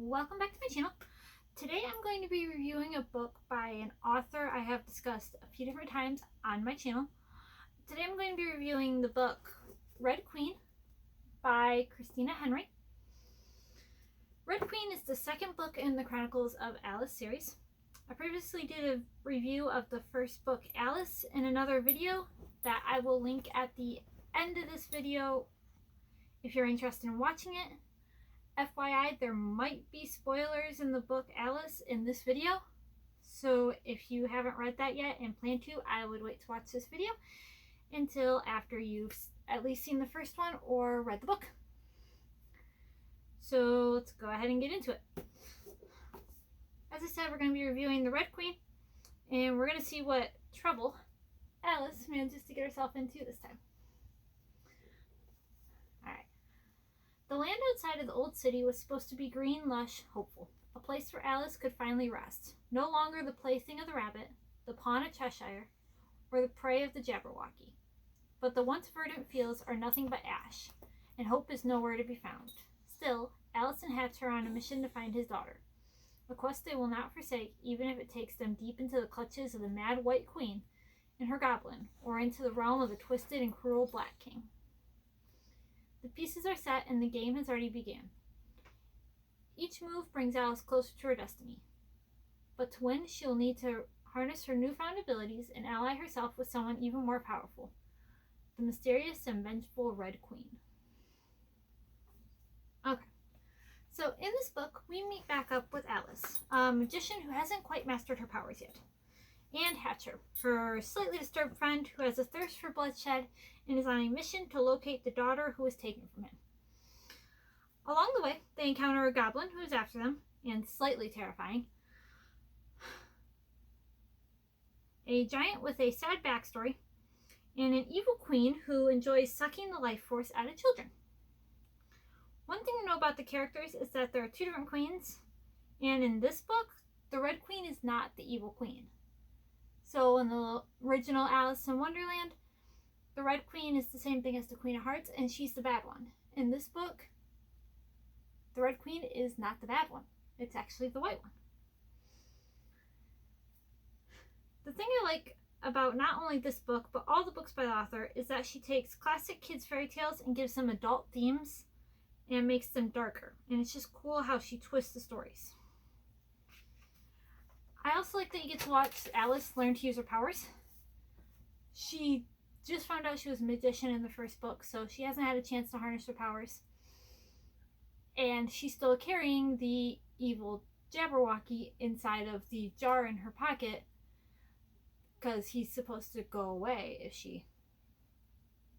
Welcome back to my channel. Today I'm going to be reviewing a book by an author I have discussed a few different times on my channel. Today I'm going to be reviewing the book Red Queen by Christina Henry. Red Queen is the second book in the Chronicles of Alice series. I previously did a review of the first book, Alice, in another video that I will link at the end of this video if you're interested in watching it. FYI, there might be spoilers in the book Alice in this video, so if you haven't read that yet and plan to, I would wait to watch this video until after you've at least seen the first one or read the book. So let's go ahead and get into it. As I said, we're going to be reviewing the Red Queen, and we're going to see what trouble Alice manages to get herself into this time. The land outside of the old city was supposed to be green, lush, hopeful. A place where Alice could finally rest. No longer the plaything of the rabbit, the pawn of Cheshire, or the prey of the Jabberwocky. But the once verdant fields are nothing but ash, and hope is nowhere to be found. Still, Alice and Hatch are on a mission to find his daughter. A quest they will not forsake, even if it takes them deep into the clutches of the mad White Queen and her goblin, or into the realm of the twisted and cruel Black King. The pieces are set and the game has already begun. Each move brings Alice closer to her destiny. But to win, she'll need to harness her newfound abilities and ally herself with someone even more powerful. The mysterious and vengeful Red Queen. Okay, so in this book, we meet back up with Alice, a magician who hasn't quite mastered her powers yet, and Hatcher, her slightly disturbed friend who has a thirst for bloodshed and is on a mission to locate the daughter who was taken from him. Along the way, they encounter a goblin who is after them, and slightly terrifying, a giant with a sad backstory, and an evil queen who enjoys sucking the life force out of children. One thing to know about the characters is that there are two different queens, and in this book, the Red Queen is not the evil queen. So in the original Alice in Wonderland, the Red Queen is the same thing as the Queen of Hearts, and she's the bad one. In this book, the Red Queen is not the bad one. It's actually the white one. The thing I like about not only this book, but all the books by the author, is that she takes classic kids' fairy tales and gives them adult themes and makes them darker. And it's just cool how she twists the stories. I also like that you get to watch Alice learn to use her powers. She just found out she was a magician in the first book, so she hasn't had a chance to harness her powers. And she's still carrying the evil Jabberwocky inside of the jar in her pocket because he's supposed to go away if she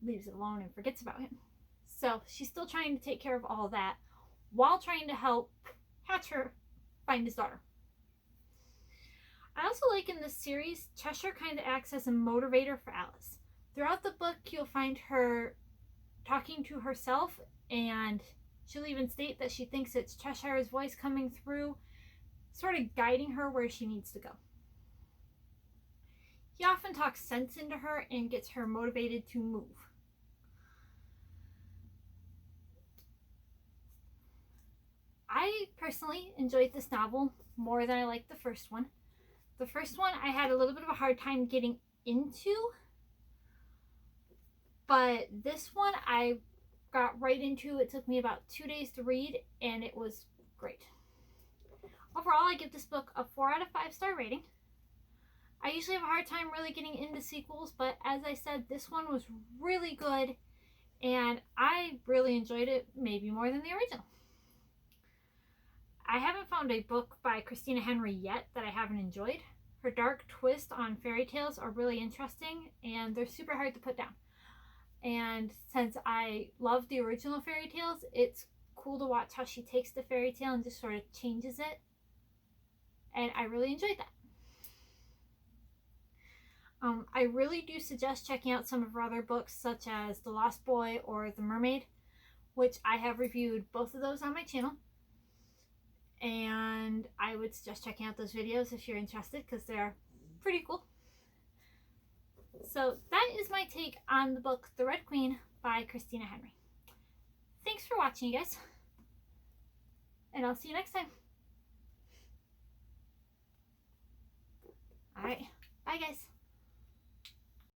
leaves it alone and forgets about him. So she's still trying to take care of all that while trying to help Hatcher find his daughter. I also like in this series, Cheshire kind of acts as a motivator for Alice. Throughout the book, you'll find her talking to herself, and she'll even state that she thinks it's Cheshire's voice coming through, sort of guiding her where she needs to go. He often talks sense into her and gets her motivated to move. I personally enjoyed this novel more than I liked the first one. The first one I had a little bit of a hard time getting into, but this one I got right into. It took me about 2 days to read, and it was great. Overall, I give this book a 4 out of 5 star rating. I usually have a hard time really getting into sequels, but as I said, this one was really good, and I really enjoyed it, maybe more than the original. I haven't found a book by Christina Henry yet that I haven't enjoyed. Her dark twist on fairy tales are really interesting, and they're super hard to put down. And since I love the original fairy tales, it's cool to watch how she takes the fairy tale and just sort of changes it. And I really enjoyed that. I really do suggest checking out some of her other books, such as The Lost Boy or The Mermaid, which I have reviewed both of those on my channel. And I would suggest checking out those videos if you're interested, because they're pretty cool. So that is my take on the book The Red Queen by Christina Henry. Thanks for watching, you guys. And I'll I'll see you next time. Alright, bye guys.